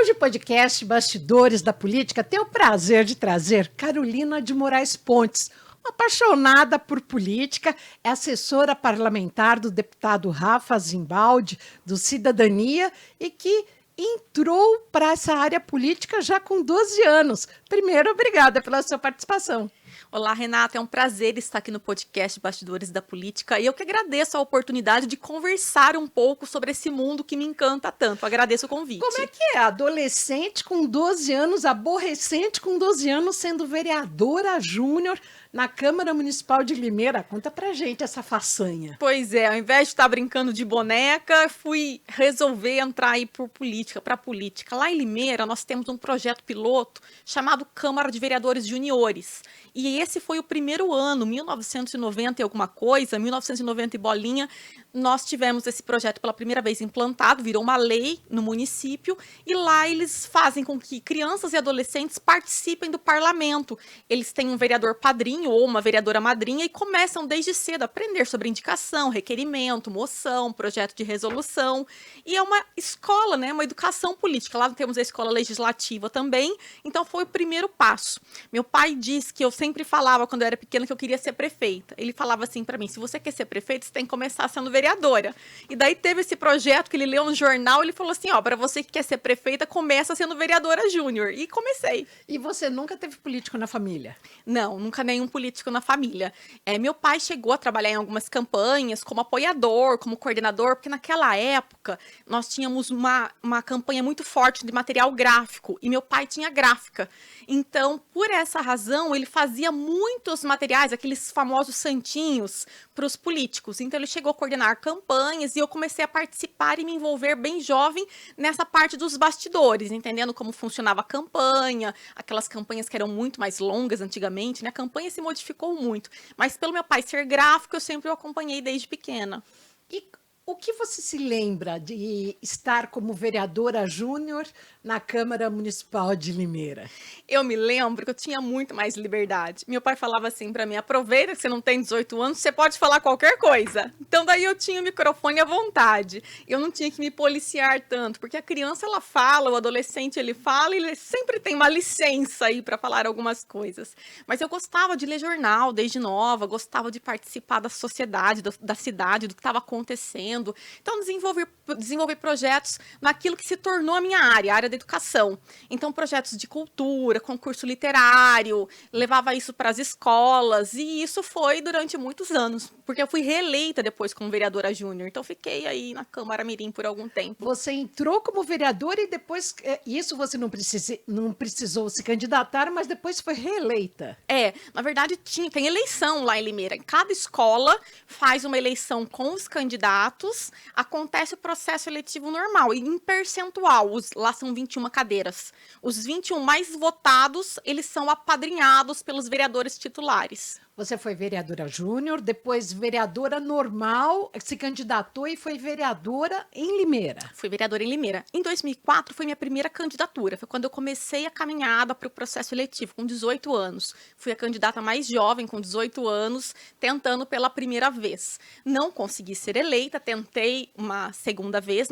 Hoje o podcast Bastidores da Política tem o prazer de trazer Carolina de Moraes Pontes, uma apaixonada por política, é assessora parlamentar do deputado Rafa Zimbaldi, do Cidadania, e que entrou para essa área política já com 12 anos. Primeiro, obrigada pela sua participação. Olá, Renata, é um prazer estar aqui no podcast Bastidores da Política e eu que agradeço a oportunidade de conversar um pouco sobre esse mundo que me encanta tanto. Agradeço o convite. Como é que é? Adolescente com 12 anos, aborrecente com 12 anos, sendo vereadora júnior na Câmara Municipal de Limeira. Conta pra gente essa façanha. Pois é, ao invés de estar brincando de boneca, fui resolver entrar aí para política. Lá em Limeira, nós temos um projeto piloto chamado Câmara de Vereadores Juniores. E esse foi o primeiro ano, 1990 e alguma coisa, 1990 e bolinha, nós tivemos esse projeto pela primeira vez implantado, virou uma lei no município, e lá eles fazem com que crianças e adolescentes participem do parlamento. Eles têm um vereador padrinho ou uma vereadora madrinha e começam desde cedo a aprender sobre indicação, requerimento, moção, projeto de resolução. E é uma escola, né, uma educação política. Lá temos a escola legislativa também, então foi o primeiro passo. Meu pai disse que eu sempre falava, quando eu era pequena, que eu queria ser prefeita. Ele falava assim para mim, se você quer ser prefeita, você tem que começar sendo vereadora. E daí teve esse projeto que ele leu no jornal, ele falou assim, ó, para você que quer ser prefeita, começa sendo vereadora júnior. E comecei. E você nunca teve político na família? Não, nunca nenhum político na família. Meu pai chegou a trabalhar em algumas campanhas como apoiador, como coordenador, porque naquela época nós tínhamos uma campanha muito forte de material gráfico e meu pai tinha gráfica. Então, por essa razão, ele fazia muitos materiais, aqueles famosos santinhos, para os políticos. Então, ele chegou a coordenar campanhas e eu comecei a participar e me envolver bem jovem nessa parte dos bastidores, entendendo como funcionava a campanha, aquelas campanhas que eram muito mais longas antigamente, né? A campanha se modificou muito, mas pelo meu pai ser gráfico, eu sempre o acompanhei desde pequena. E o que você se lembra de estar como vereadora júnior na Câmara Municipal de Limeira? Eu me lembro que eu tinha muito mais liberdade. Meu pai falava assim para mim, aproveita que você não tem 18 anos, você pode falar qualquer coisa. Então daí eu tinha o microfone à vontade. Eu não tinha que me policiar tanto, porque a criança ela fala, o adolescente ele fala, e ele sempre tem uma licença aí para falar algumas coisas. Mas eu gostava de ler jornal desde nova, gostava de participar da sociedade, da cidade, do que estava acontecendo. Então, desenvolver projetos naquilo que se tornou a minha área, a área da educação. Então, projetos de cultura, concurso literário, levava isso para as escolas, e isso foi durante muitos anos, porque eu fui reeleita depois como vereadora júnior, então fiquei aí na Câmara Mirim por algum tempo. Você entrou como vereadora e depois, isso você não precisou se candidatar, mas depois foi reeleita. Na verdade, tem eleição lá em Limeira. Cada escola faz uma eleição com os candidatos, acontece o processo eletivo normal, e em percentual, lá são 21 cadeiras. Os 21 mais votados, eles são apadrinhados pelos vereadores titulares. Você foi vereadora júnior, depois vereadora normal, se candidatou e foi vereadora em Limeira. Fui vereadora em Limeira. Em 2004 foi minha primeira candidatura, foi quando eu comecei a caminhada para o processo eletivo, com 18 anos. Fui a candidata mais jovem, com 18 anos, tentando pela primeira vez. Não consegui ser eleita, tentei uma segunda vez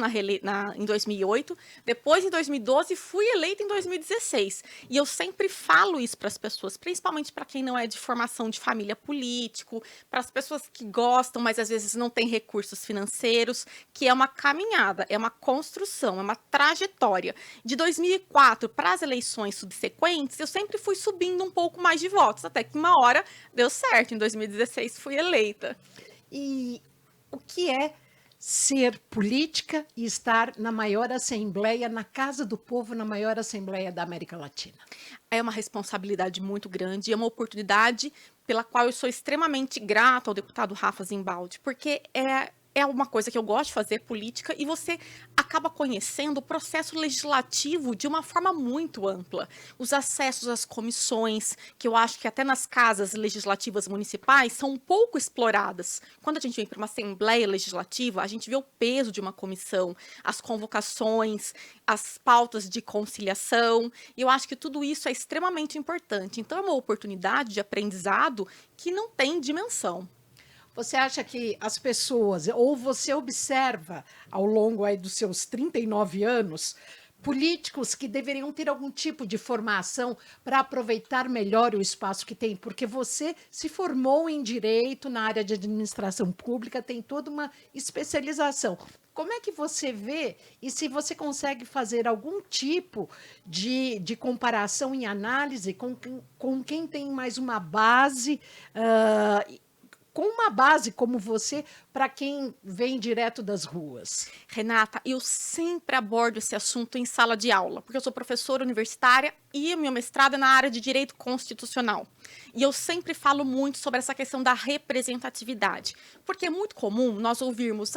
em 2008, depois em 2012 fui eleita em 2016. E eu sempre falo isso para as pessoas, principalmente para quem não é de formação de família político, para as pessoas que gostam, mas às vezes não têm recursos financeiros, que é uma caminhada, é uma construção, é uma trajetória. De 2004 para as eleições subsequentes, eu sempre fui subindo um pouco mais de votos, até que uma hora deu certo, em 2016 fui eleita. E o que é ser política e estar na maior assembleia, na Casa do Povo, na maior assembleia da América Latina? É uma responsabilidade muito grande, é uma oportunidade pela qual eu sou extremamente grata ao deputado Rafa Zimbaldi, porque é uma coisa que eu gosto de fazer, política, e você acaba conhecendo o processo legislativo de uma forma muito ampla. Os acessos às comissões, que eu acho que até nas casas legislativas municipais são pouco exploradas. Quando a gente vem para uma assembleia legislativa, a gente vê o peso de uma comissão, as convocações, as pautas de conciliação, e eu acho que tudo isso é extremamente importante. Então, é uma oportunidade de aprendizado que não tem dimensão. Você acha que as pessoas, ou você observa ao longo aí dos seus 39 anos, políticos que deveriam ter algum tipo de formação para aproveitar melhor o espaço que tem, porque você se formou em direito na área de administração pública, tem toda uma especialização. Como é que você vê e se você consegue fazer algum tipo de comparação em análise com quem tem mais uma base, com uma base como você, para quem vem direto das ruas? Renata, eu sempre abordo esse assunto em sala de aula, porque eu sou professora universitária e o meu mestrado é na área de direito constitucional. E eu sempre falo muito sobre essa questão da representatividade, porque é muito comum nós ouvirmos,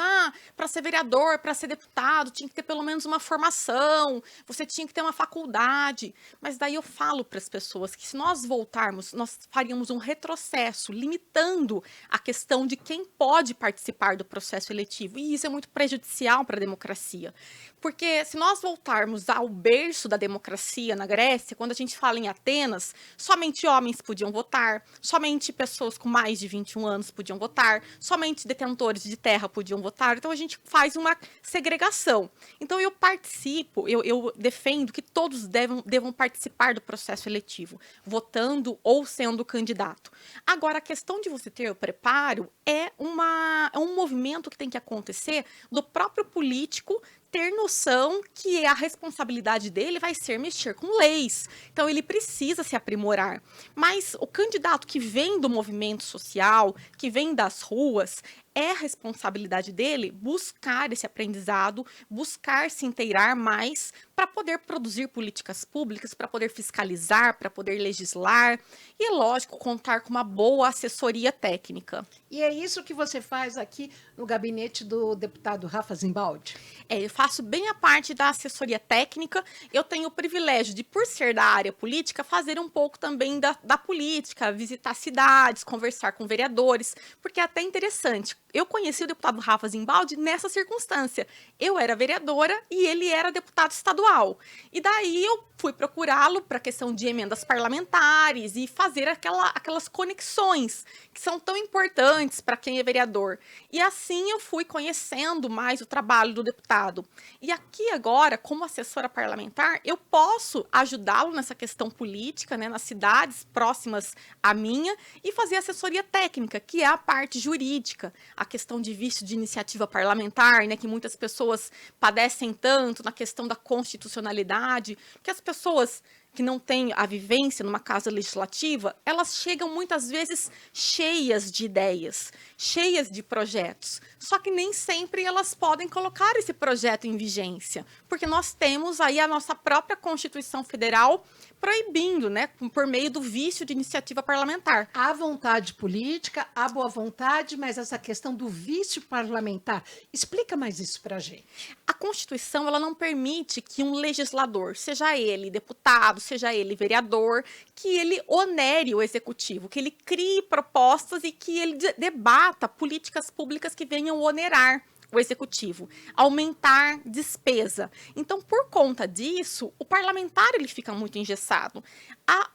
para ser vereador, para ser deputado, tinha que ter pelo menos uma formação, você tinha que ter uma faculdade. Mas daí eu falo para as pessoas que se nós voltarmos, nós faríamos um retrocesso, limitando a questão de quem pode participar do processo eletivo. E isso é muito prejudicial para a democracia. Porque se nós voltarmos ao berço da democracia na Grécia, quando a gente fala em Atenas, somente homens podiam votar, somente pessoas com mais de 21 anos podiam votar, somente detentores de terra podiam votar. Então a gente faz uma segregação. Então eu participo, eu defendo que todos devam participar do processo eletivo, votando ou sendo candidato. Agora, a questão de você ter o preparo é um movimento que tem que acontecer do próprio político ter noção que a responsabilidade dele vai ser mexer com leis. Então, ele precisa se aprimorar. Mas o candidato que vem do movimento social, que vem das ruas, é responsabilidade dele buscar esse aprendizado, buscar se inteirar mais para poder produzir políticas públicas, para poder fiscalizar, para poder legislar e, é lógico, contar com uma boa assessoria técnica. E é isso que você faz aqui no gabinete do deputado Rafa Zimbaldi? Eu faço bem a parte da assessoria técnica. Eu tenho o privilégio de, por ser da área política, fazer um pouco também da política, visitar cidades, conversar com vereadores, porque é até interessante. Eu conheci o deputado Rafa Zimbaldi nessa circunstância. Eu era vereadora e ele era deputado estadual. E daí eu fui procurá-lo para a questão de emendas parlamentares e fazer aquelas conexões que são tão importantes para quem é vereador. E assim eu fui conhecendo mais o trabalho do deputado. E aqui agora, como assessora parlamentar, eu posso ajudá-lo nessa questão política, né, nas cidades próximas à minha, e fazer assessoria técnica, que é a parte jurídica, a questão de vício de iniciativa parlamentar, né, que muitas pessoas padecem tanto na questão da constitucionalidade, que as pessoas que não têm a vivência numa casa legislativa, elas chegam muitas vezes cheias de ideias, cheias de projetos. Só que nem sempre elas podem colocar esse projeto em vigência, porque nós temos aí a nossa própria Constituição Federal proibindo, né, por meio do vício de iniciativa parlamentar. Há vontade política, há boa vontade, mas essa questão do vício parlamentar, explica mais isso para a gente. A Constituição, ela não permite que um legislador, seja ele deputado, seja ele vereador, que ele onere o executivo, que ele crie propostas e que ele debata políticas públicas que venham onerar o executivo, aumentar despesa. Então, por conta disso, o parlamentar ele fica muito engessado.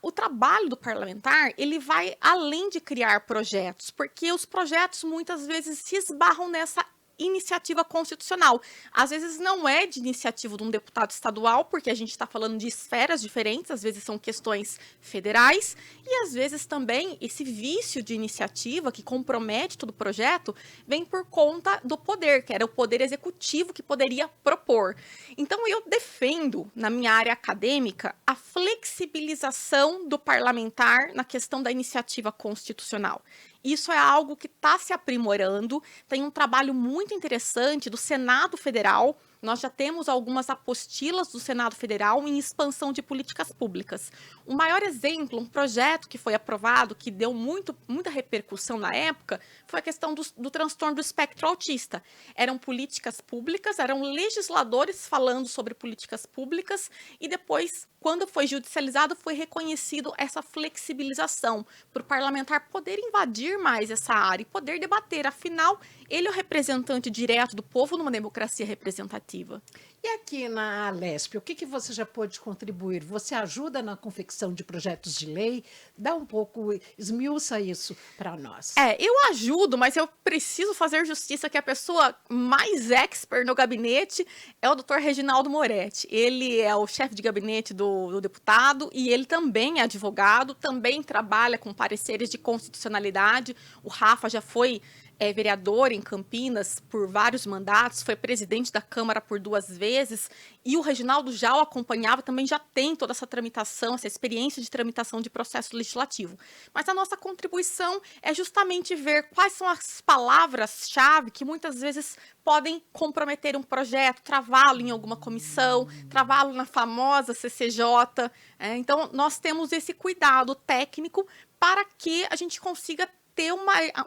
O trabalho do parlamentar, ele vai além de criar projetos, porque os projetos muitas vezes se esbarram nessa iniciativa constitucional. Às vezes não é de iniciativa de um deputado estadual, porque a gente está falando de esferas diferentes, às vezes são questões federais, e às vezes também esse vício de iniciativa que compromete todo o projeto vem por conta do poder, que era o poder executivo que poderia propor. Então eu defendo, na minha área acadêmica, a flexibilização do parlamentar na questão da iniciativa constitucional. Isso é algo que está se aprimorando, tem um trabalho muito interessante do Senado Federal. Nós já temos algumas apostilas do Senado Federal em expansão de políticas públicas. O maior exemplo, um projeto que foi aprovado, que deu muita repercussão na época, foi a questão do transtorno do espectro autista. Eram políticas públicas, eram legisladores falando sobre políticas públicas e depois, quando foi judicializado, foi reconhecido essa flexibilização para o parlamentar poder invadir mais essa área e poder debater. Afinal, ele é o representante direto do povo numa democracia representativa. legislativa. E aqui na Alesp, o que você já pôde contribuir? Você ajuda na confecção de projetos de lei? Dá um pouco, esmiuça isso para nós. Eu ajudo, mas eu preciso fazer justiça que a pessoa mais expert no gabinete é o Dr. Reginaldo Moretti. Ele é o chefe de gabinete do deputado e ele também é advogado, também trabalha com pareceres de constitucionalidade. O Rafa já foi vereador em Campinas por vários mandatos, foi presidente da Câmara por 2 vezes, e o Reginaldo já o acompanhava, também já tem toda essa tramitação, essa experiência de tramitação de processo legislativo. Mas a nossa contribuição é justamente ver quais são as palavras-chave que muitas vezes podem comprometer um projeto, travá-lo em alguma comissão, travá-lo na famosa CCJ. Então, nós temos esse cuidado técnico para que a gente consiga ter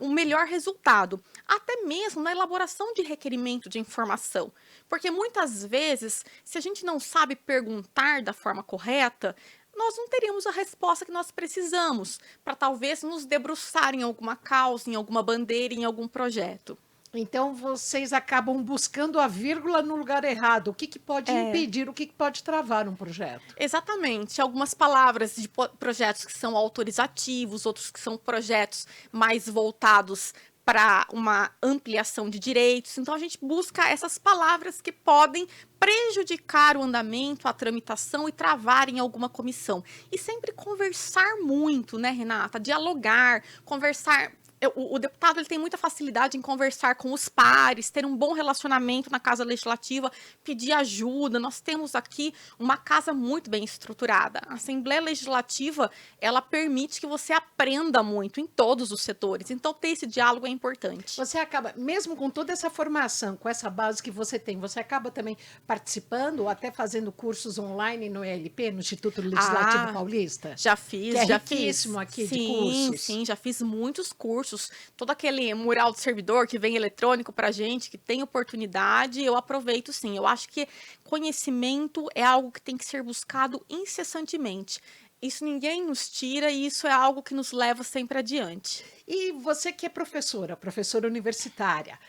um melhor resultado, até mesmo na elaboração de requerimento de informação. Porque muitas vezes, se a gente não sabe perguntar da forma correta, nós não teríamos a resposta que nós precisamos para talvez nos debruçar em alguma causa, em alguma bandeira, em algum projeto. Então, vocês acabam buscando a vírgula no lugar errado. O que pode impedir, o que pode travar um projeto? Exatamente. Algumas palavras de projetos que são autorizativos, outros que são projetos mais voltados para uma ampliação de direitos. Então, a gente busca essas palavras que podem prejudicar o andamento, a tramitação e travar em alguma comissão. E sempre conversar muito, né, Renata? Dialogar, conversar. O deputado ele tem muita facilidade em conversar com os pares, ter um bom relacionamento na Casa Legislativa, pedir ajuda. Nós temos aqui uma casa muito bem estruturada. A Assembleia Legislativa, ela permite que você aprenda muito em todos os setores. Então, ter esse diálogo é importante. Você acaba, mesmo com toda essa formação, com essa base que você tem, você acaba também participando ou até fazendo cursos online no ELP, no Instituto Legislativo Paulista? Já fiz, que é já riquíssimo fiz. aqui Sim, de cursos. Sim, já fiz muitos cursos. Todo aquele mural do servidor que vem eletrônico para a gente, que tem oportunidade, eu aproveito sim. Eu acho que conhecimento é algo que tem que ser buscado incessantemente. Isso ninguém nos tira e isso é algo que nos leva sempre adiante. E você que é professora universitária,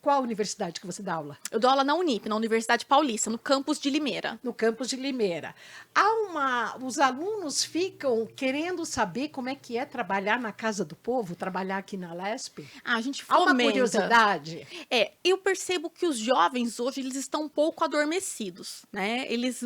qual universidade que você dá aula? Eu dou aula na Unip, na Universidade Paulista, no campus de Limeira. No campus de Limeira. Os alunos ficam querendo saber como é que é trabalhar na Casa do Povo, trabalhar aqui na Alesp? A gente Há fomenta. uma curiosidade? Eu percebo que os jovens hoje, eles estão um pouco adormecidos, né? Eles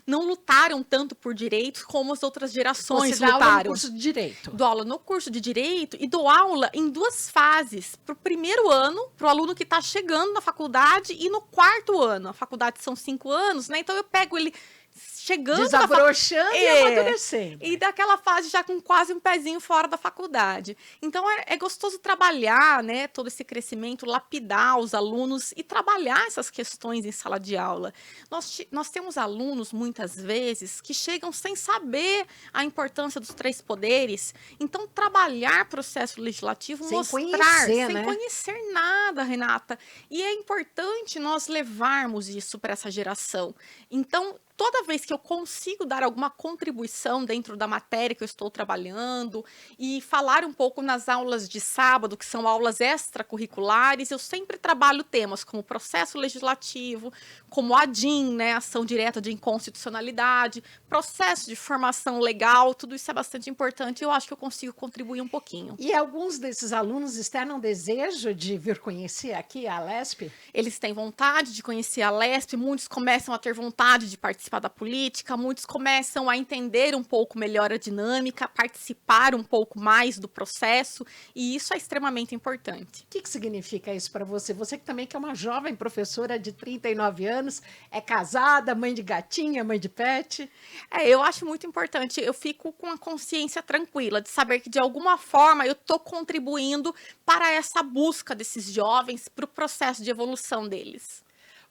não lutaram tanto por direitos como as outras gerações Você dá lutaram. aula no curso de Direito? Dou aula no curso de Direito e dou aula em 2 fases. Para o primeiro ano, para o aluno que está chegando na faculdade, e no 4º ano. A faculdade são 5 anos, né? Então eu pego ele chegando desabrochando e amadurecendo. E daquela fase já com quase um pezinho fora da faculdade. Então é gostoso trabalhar, né, todo esse crescimento, lapidar os alunos e trabalhar essas questões em sala de aula. Nós temos alunos, muitas vezes, que chegam sem saber a importância dos 3 poderes. Então, trabalhar processo legislativo, sem mostrar, conhecer, sem né? conhecer nada, Renata. E é importante nós levarmos isso para essa geração. Então, toda vez que eu consigo dar alguma contribuição dentro da matéria que eu estou trabalhando e falar um pouco nas aulas de sábado, que são aulas extracurriculares, eu sempre trabalho temas como processo legislativo, como ADIM, né, ação direta de inconstitucionalidade, processo de formação legal, tudo isso é bastante importante e eu acho que eu consigo contribuir um pouquinho. E alguns desses alunos externam desejo de vir conhecer aqui a Alesp? Eles têm vontade de conhecer a Alesp, muitos começam a ter vontade de participar da política, muitos começam a entender um pouco melhor a dinâmica, participar um pouco mais do processo, e isso é extremamente importante. O que significa isso para você? Você que também que é uma jovem professora de 39 anos, é casada, mãe de gatinha, mãe de pet? Eu acho muito importante, eu fico com a consciência tranquila de saber que de alguma forma eu estou contribuindo para essa busca desses jovens, para o processo de evolução deles.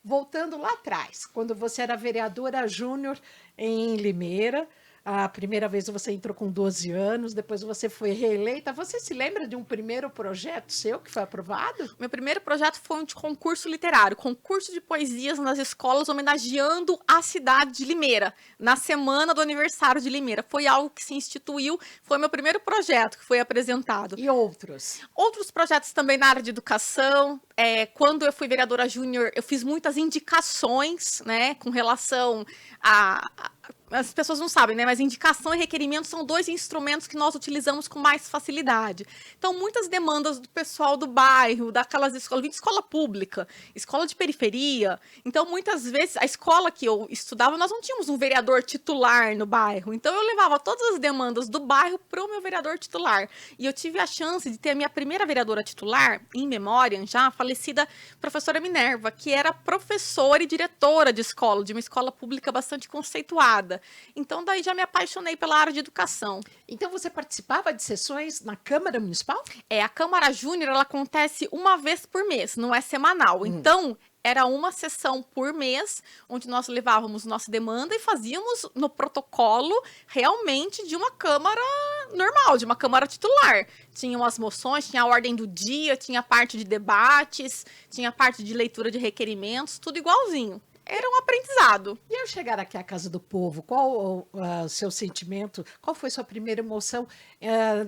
Voltando lá atrás, quando você era vereadora júnior em Limeira, A primeira vez você entrou com 12 anos, depois você foi reeleita. Você se lembra de um primeiro projeto seu que foi aprovado? Meu primeiro projeto foi um de concurso literário, concurso de poesias nas escolas, homenageando a cidade de Limeira, na semana do aniversário de Limeira. Foi algo que se instituiu, foi meu primeiro projeto que foi apresentado. E outros? Outros projetos também na área de educação. Quando eu fui vereadora júnior, eu fiz muitas indicações, né, com relação as pessoas não sabem, né? Mas indicação e requerimento são dois instrumentos que nós utilizamos com mais facilidade. Então, muitas demandas do pessoal do bairro, daquelas escolas, escola pública, escola de periferia. Então, muitas vezes, a escola que eu estudava, nós não tínhamos um vereador titular no bairro. Então, eu levava todas as demandas do bairro para o meu vereador titular. E eu tive a chance de ter a minha primeira vereadora titular, em memória, já a falecida professora Minerva, que era professora e diretora de escola, de uma escola pública bastante conceituada. Então, daí já me apaixonei pela área de educação. Então, você participava de sessões na Câmara Municipal? A Câmara Júnior, ela acontece uma vez por mês, não é semanal. Então, era uma sessão por mês, onde nós levávamos nossa demanda e fazíamos no protocolo realmente de uma Câmara normal, de uma Câmara titular. Tinham as moções, tinha a ordem do dia, tinha a parte de debates, tinha a parte de leitura de requerimentos, tudo igualzinho. Era um aprendizado. E ao chegar aqui à Casa do Povo, qual o seu sentimento? Qual foi sua primeira emoção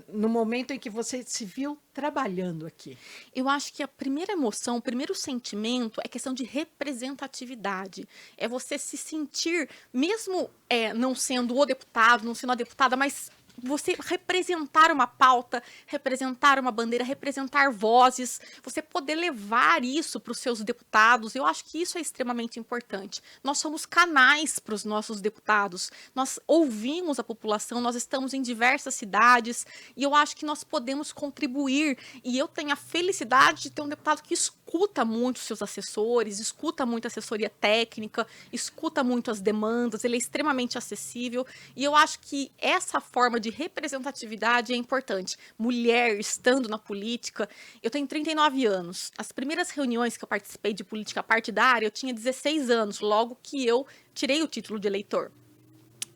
no momento em que você se viu trabalhando aqui? Eu acho que a primeira emoção, o primeiro sentimento é questão de representatividade. É você se sentir, mesmo não sendo o deputado, não sendo a deputada, mas você representar uma pauta, representar uma bandeira, representar vozes, você poder levar isso para os seus deputados, eu acho que isso é extremamente importante. Nós somos canais para os nossos deputados, nós ouvimos a população, nós estamos em diversas cidades e eu acho que nós podemos contribuir. E eu tenho a felicidade de ter um deputado que escuta muito os seus assessores, escuta muito a assessoria técnica, escuta muito as demandas, ele é extremamente acessível e eu acho que essa forma de representatividade é importante. Mulher estando na política, eu tenho 39 anos. As primeiras reuniões que eu participei de política partidária, eu tinha 16 anos, logo que eu tirei o título de eleitor.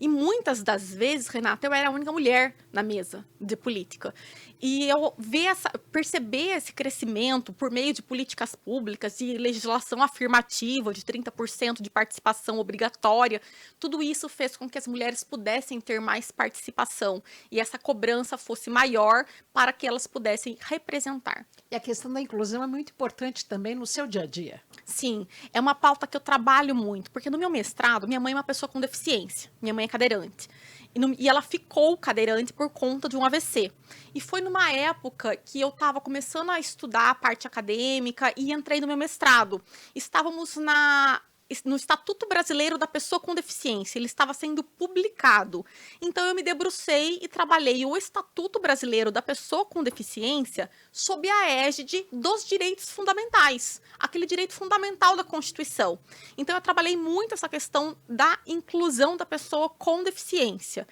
E muitas das vezes, Renata, eu era a única mulher na mesa de política. E eu perceber esse crescimento por meio de políticas públicas, de legislação afirmativa, de 30% de participação obrigatória, tudo isso fez com que as mulheres pudessem ter mais participação e essa cobrança fosse maior para que elas pudessem representar. E a questão da inclusão é muito importante também no seu dia a dia. Sim, é uma pauta que eu trabalho muito, porque no meu mestrado, minha mãe é uma pessoa com deficiência, minha mãe é cadeirante. E ela ficou cadeirante por conta de um AVC. E foi numa época que eu estava começando a estudar a parte acadêmica e entrei no meu mestrado. Estávamos no Estatuto Brasileiro da Pessoa com Deficiência, ele estava sendo publicado. Então, eu me debrucei e trabalhei o Estatuto Brasileiro da Pessoa com Deficiência sob a égide dos direitos fundamentais, aquele direito fundamental da Constituição. Então, eu trabalhei muito essa questão da inclusão da pessoa com deficiência.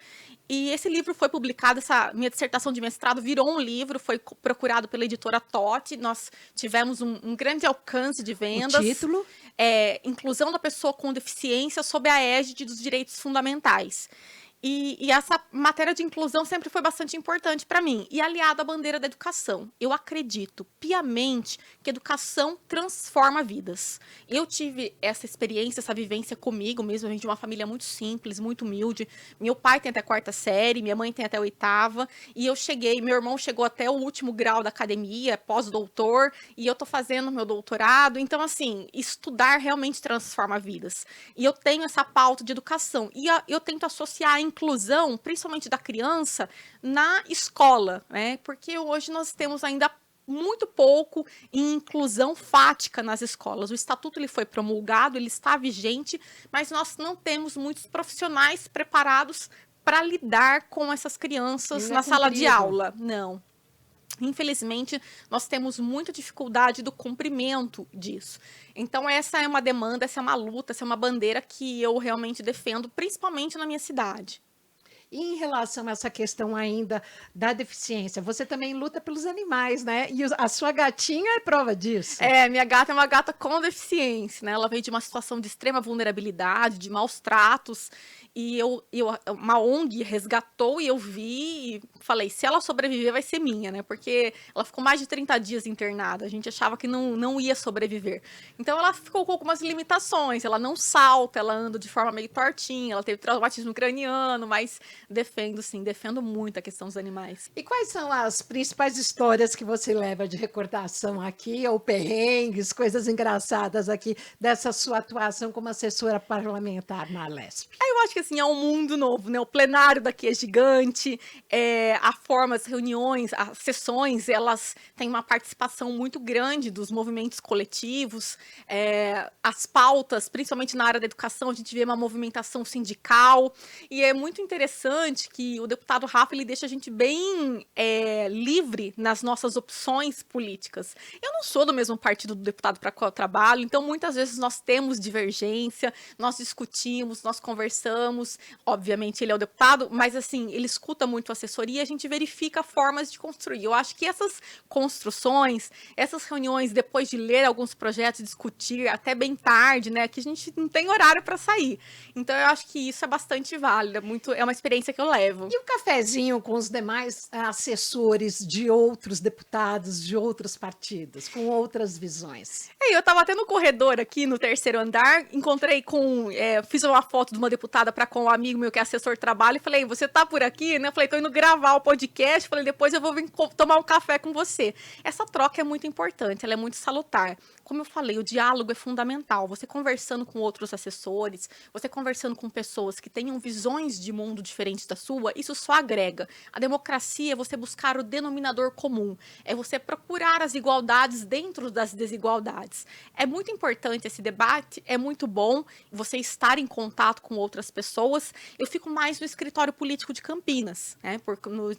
E esse livro foi publicado, essa minha dissertação de mestrado virou um livro, foi procurado pela editora Totti, nós tivemos um grande alcance de vendas. O título? Inclusão da pessoa com deficiência sob a égide dos direitos fundamentais. E essa matéria de inclusão sempre foi bastante importante para mim. E aliado à bandeira da educação. Eu acredito piamente que educação transforma vidas. Eu tive essa experiência, essa vivência comigo mesmo. Eu vim de uma família muito simples, muito humilde. Meu pai tem até a 4ª série, minha mãe tem até a 8ª. E meu irmão chegou até o último grau da academia, pós-doutor. E eu tô fazendo meu doutorado. Então, assim, estudar realmente transforma vidas. E eu tenho essa pauta de educação. E eu tento associar a inclusão, principalmente da criança, na escola, né? Porque hoje nós temos ainda muito pouco em inclusão fática nas escolas. O estatuto ele foi promulgado, ele está vigente, mas nós não temos muitos profissionais preparados para lidar com essas crianças na sala de aula. Não. Infelizmente, nós temos muita dificuldade do cumprimento disso. Então, essa é uma demanda, essa é uma luta, essa é uma bandeira que eu realmente defendo, principalmente na minha cidade. E em relação a essa questão ainda da deficiência, você também luta pelos animais, né? E a sua gatinha é prova disso. Minha gata é uma gata com deficiência, né? Ela veio de uma situação de extrema vulnerabilidade, de maus tratos. e uma ONG resgatou e eu vi e falei, se ela sobreviver vai ser minha, né? Porque ela ficou mais de 30 dias internada, a gente achava que não ia sobreviver. Então ela ficou com algumas limitações, ela não salta, ela anda de forma meio tortinha, ela teve traumatismo craniano, mas defendo muito a questão dos animais. E quais são as principais histórias que você leva de recordação aqui, ou perrengues, coisas engraçadas aqui, dessa sua atuação como assessora parlamentar na Alesp? Eu acho que assim, é um mundo novo, né? O plenário daqui é gigante, a forma, as reuniões, as sessões, elas têm uma participação muito grande dos movimentos coletivos, as pautas, principalmente na área da educação, a gente vê uma movimentação sindical, e é muito interessante que o deputado Rafa, ele deixa a gente bem livre nas nossas opções políticas. Eu não sou do mesmo partido do deputado para qual eu trabalho, então muitas vezes nós temos divergência, nós discutimos, nós conversamos, obviamente ele é o deputado, mas assim, ele escuta muito a assessoria e a gente verifica formas de construir. Eu acho que essas construções, essas reuniões, depois de ler alguns projetos, discutir até bem tarde, né, que a gente não tem horário para sair. Então eu acho que isso é bastante válido, é uma experiência que eu levo. E o cafezinho com os demais assessores de outros deputados, de outros partidos, com outras visões? Eu estava até no corredor aqui, no terceiro andar, encontrei fiz uma foto de uma deputada para com um amigo meu que é assessor de trabalho, e falei, você tá por aqui, né? Eu falei, tô indo gravar o podcast, falei, depois eu vou vir tomar um café com você. Essa troca é muito importante, ela é muito salutar. Como eu falei, o diálogo é fundamental. Você conversando com outros assessores, você conversando com pessoas que tenham visões de mundo diferentes da sua, isso só agrega. A democracia é você buscar o denominador comum, é você procurar as igualdades dentro das desigualdades. É muito importante esse debate, é muito bom você estar em contato com outras pessoas. Eu fico mais no escritório político de Campinas, né,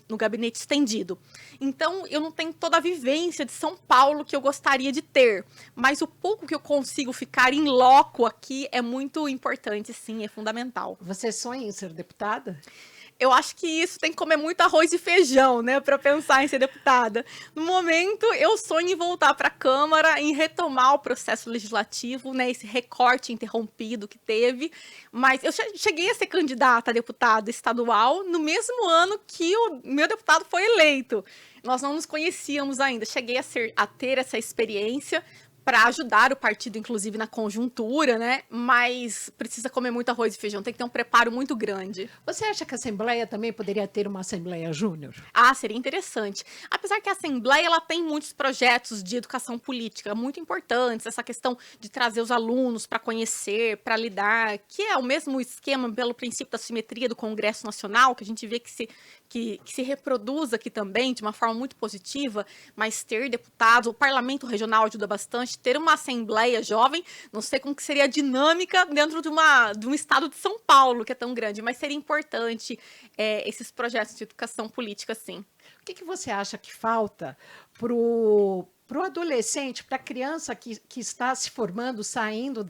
no gabinete estendido. Então, eu não tenho toda a vivência de São Paulo que eu gostaria de ter, mas o pouco que eu consigo ficar em loco aqui é muito importante, sim, é fundamental. Você sonha em ser deputada? Eu acho que isso tem que comer muito arroz e feijão, né, para pensar em ser deputada. No momento, eu sonho em voltar para a Câmara, em retomar o processo legislativo, né, esse recorte interrompido que teve. Mas eu cheguei a ser candidata a deputada estadual no mesmo ano que o meu deputado foi eleito. Nós não nos conhecíamos ainda. Cheguei a ter essa experiência para ajudar o partido, inclusive, na conjuntura, né? Mas precisa comer muito arroz e feijão, tem que ter um preparo muito grande. Você acha que a Assembleia também poderia ter uma Assembleia Júnior? Seria interessante. Apesar que a Assembleia ela tem muitos projetos de educação política muito importantes, essa questão de trazer os alunos para conhecer, para lidar, que é o mesmo esquema pelo princípio da simetria do Congresso Nacional, que a gente vê que se reproduz aqui também de uma forma muito positiva, mas ter deputados, o parlamento regional ajuda bastante, ter uma assembleia jovem, não sei como que seria a dinâmica dentro de um estado de São Paulo, que é tão grande, mas seria importante esses projetos de educação política, sim. O que você acha que falta para o adolescente, para a criança que está se formando, saindo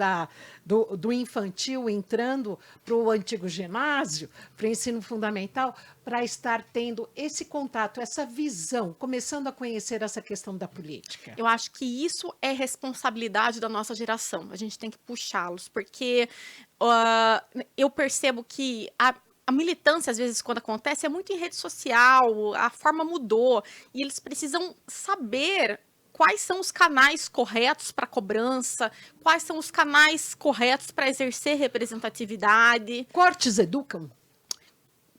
do infantil, entrando para o antigo ginásio, para o ensino fundamental, para estar tendo esse contato, essa visão, começando a conhecer essa questão da política? Eu acho que isso é responsabilidade da nossa geração. A gente tem que puxá-los, porque eu percebo que a militância, às vezes, quando acontece, é muito em rede social, a forma mudou, e eles precisam saber quais são os canais corretos para cobrança, quais são os canais corretos para exercer representatividade. Cortes educam?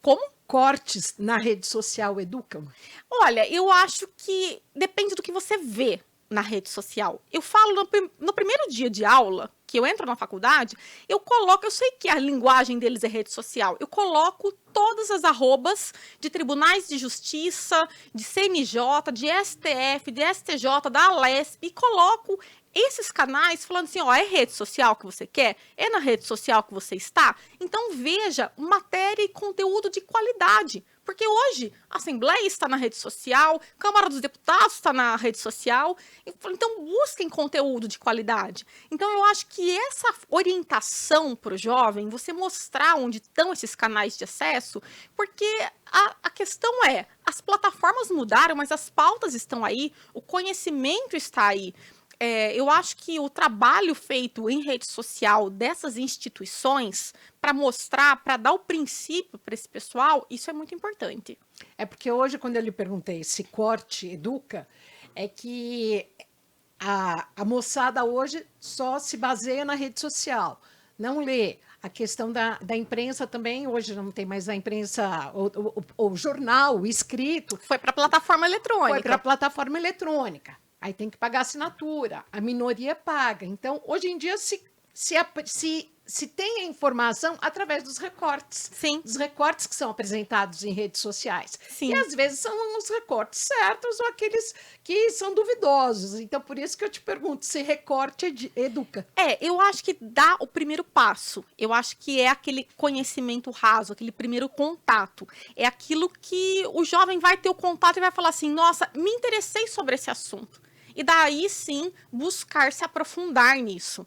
Como? Cortes na rede social educam? Olha, eu acho que depende do que você vê na rede social. Eu falo no primeiro dia de aula, que eu entro na faculdade, eu sei que a linguagem deles é rede social, eu coloco todas as arrobas de tribunais de justiça, de CNJ, de STF, de STJ, da Alesp, e coloco esses canais falando assim, é rede social que você quer? É na rede social que você está? Então veja matéria e conteúdo de qualidade. Porque hoje a Assembleia está na rede social, a Câmara dos Deputados está na rede social, então busquem conteúdo de qualidade. Então eu acho que essa orientação para o jovem, você mostrar onde estão esses canais de acesso, porque a questão as plataformas mudaram, mas as pautas estão aí, o conhecimento está aí. Eu acho que o trabalho feito em rede social dessas instituições para mostrar, para dar o princípio para esse pessoal, isso é muito importante. É porque hoje, quando eu lhe perguntei se corte educa, é que a moçada hoje só se baseia na rede social, não lê. A questão da imprensa também, hoje não tem mais a imprensa, o jornal, o escrito. Foi para a plataforma eletrônica. Foi para a plataforma eletrônica. Aí tem que pagar assinatura, a minoria paga. Então, hoje em dia, se tem a informação através dos recortes. Sim. Dos recortes que são apresentados em redes sociais. Sim. E às vezes são os recortes certos ou aqueles que são duvidosos. Então, por isso que eu te pergunto se recorte educa. Eu acho que dá o primeiro passo. Eu acho que é aquele conhecimento raso, aquele primeiro contato. É aquilo que o jovem vai ter o contato e vai falar assim, nossa, me interessei sobre esse assunto. E daí, sim, buscar se aprofundar nisso.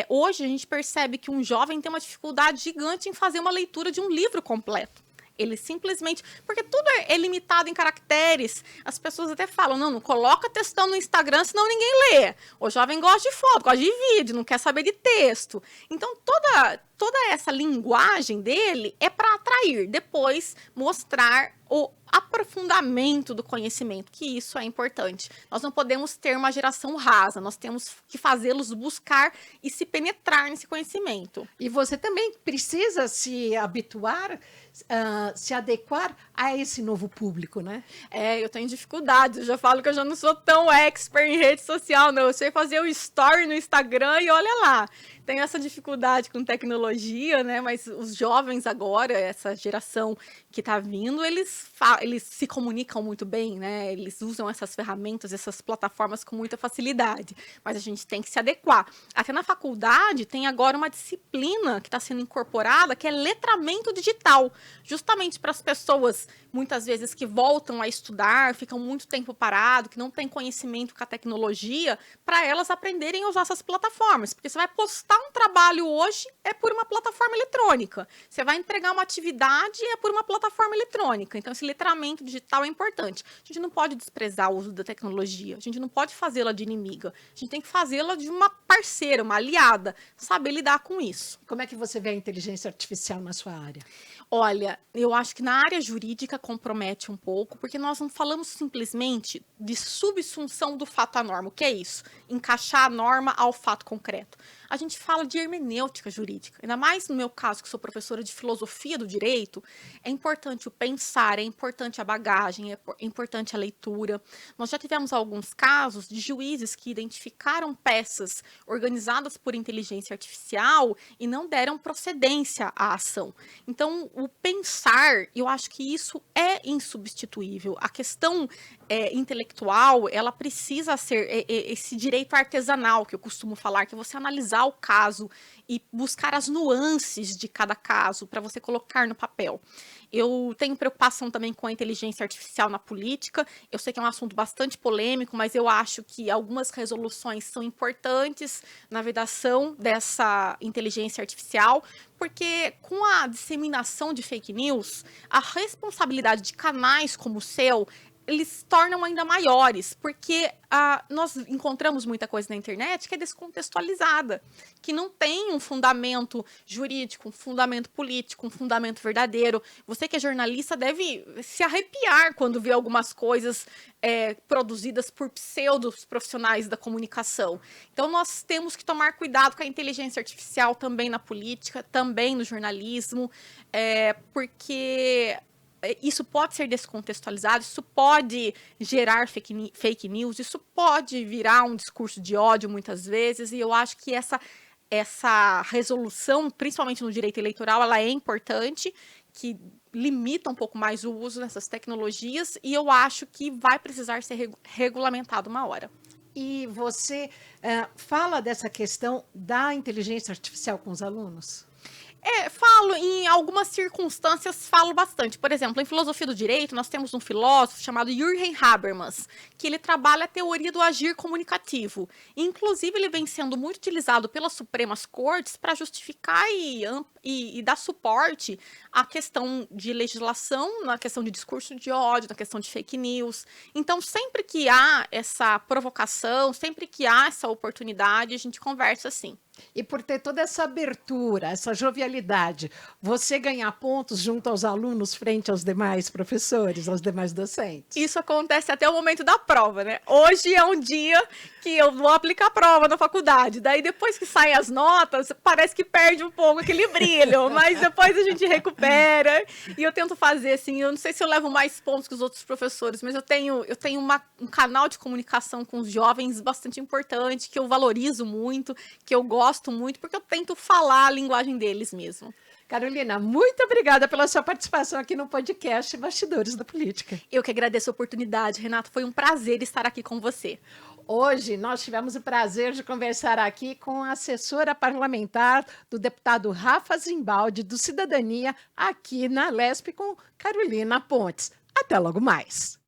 Hoje, a gente percebe que um jovem tem uma dificuldade gigante em fazer uma leitura de um livro completo. Ele simplesmente... Porque tudo é limitado em caracteres. As pessoas até falam, não coloca textão no Instagram, senão ninguém lê. O jovem gosta de foto, gosta de vídeo, não quer saber de texto. Então, toda essa linguagem dele é para atrair. Depois, mostrar o aprofundamento do conhecimento, que isso é importante. Nós não podemos ter uma geração rasa, nós temos que fazê-los buscar e se penetrar nesse conhecimento. E você também precisa se habituar, se adequar a esse novo público, né? Eu tenho dificuldades, eu já falo que eu já não sou tão expert em rede social, não. Eu sei fazer o story no Instagram e olha lá. Tenho essa dificuldade com tecnologia, né? Mas os jovens agora, essa geração que está vindo, eles se comunicam muito bem, né? Eles usam essas ferramentas, essas plataformas com muita facilidade. Mas a gente tem que se adequar. Até na faculdade tem agora uma disciplina que está sendo incorporada, que é letramento digital. Justamente para as pessoas, muitas vezes, que voltam a estudar, ficam muito tempo parado, que não têm conhecimento com a tecnologia, para elas aprenderem a usar essas plataformas. Porque você vai postar um trabalho hoje, é por uma plataforma eletrônica. Você vai entregar uma atividade, é por uma plataforma eletrônica. Então, esse letramento digital é importante. A gente não pode desprezar o uso da tecnologia. A gente não pode fazê-la de inimiga. A gente tem que fazê-la de uma parceira, uma aliada. Saber lidar com isso. Como é que você vê a inteligência artificial na sua área? Olha, eu acho que na área jurídica compromete um pouco, porque nós não falamos simplesmente de subsunção do fato à norma. O que é isso? Encaixar a norma ao fato concreto. A gente fala de hermenêutica jurídica. Ainda mais no meu caso, que sou professora de filosofia do direito, é importante o pensar, é importante a bagagem, é importante a leitura. Nós já tivemos alguns casos de juízes que identificaram peças organizadas por inteligência artificial e não deram procedência à ação. Então, o pensar, eu acho que isso é insubstituível. A questão intelectual, ela precisa ser esse direito artesanal que eu costumo falar, que é você analisar o caso e buscar as nuances de cada caso para você colocar no papel. Eu tenho preocupação também com a inteligência artificial na política. Eu sei que é um assunto bastante polêmico, mas eu acho que algumas resoluções são importantes na vedação dessa inteligência artificial, porque com a disseminação de fake news, a responsabilidade de canais como o seu, eles se tornam ainda maiores, porque nós encontramos muita coisa na internet que é descontextualizada, que não tem um fundamento jurídico, um fundamento político, um fundamento verdadeiro. Você que é jornalista deve se arrepiar quando vê algumas coisas produzidas por pseudos profissionais da comunicação. Então, nós temos que tomar cuidado com a inteligência artificial também na política, também no jornalismo, porque isso pode ser descontextualizado, isso pode gerar fake news, isso pode virar um discurso de ódio muitas vezes, e eu acho que essa resolução, principalmente no direito eleitoral, ela é importante, que limita um pouco mais o uso dessas tecnologias, e eu acho que vai precisar ser regulamentado uma hora. E você fala dessa questão da inteligência artificial com os alunos? Falo, em algumas circunstâncias, falo bastante. Por exemplo, em filosofia do direito, nós temos um filósofo chamado Jürgen Habermas, que ele trabalha a teoria do agir comunicativo. Inclusive, ele vem sendo muito utilizado pelas Supremas Cortes para justificar e dar suporte à questão de legislação, na questão de discurso de ódio, na questão de fake news. Então, sempre que há essa provocação, sempre que há essa oportunidade, a gente conversa assim. E por ter toda essa abertura, essa jovialidade, você ganhar pontos junto aos alunos frente aos demais professores, aos demais docentes? Isso acontece até o momento da prova, né? Hoje é um dia que eu vou aplicar a prova na faculdade. Daí, depois que saem as notas, parece que perde um pouco aquele brilho, mas depois a gente recupera. E eu tento fazer assim, eu não sei se eu levo mais pontos que os outros professores, mas eu tenho um canal de comunicação com os jovens bastante importante, que eu valorizo muito, que eu gosto muito, porque eu tento falar a linguagem deles mesmo. Carolina, muito obrigada pela sua participação aqui no podcast Bastidores da Política. Eu que agradeço a oportunidade, Renato. Foi um prazer estar aqui com você. Hoje nós tivemos o prazer de conversar aqui com a assessora parlamentar do deputado Rafa Zimbaldi, do Cidadania, aqui na Lesp, com Carolina Pontes. Até logo mais.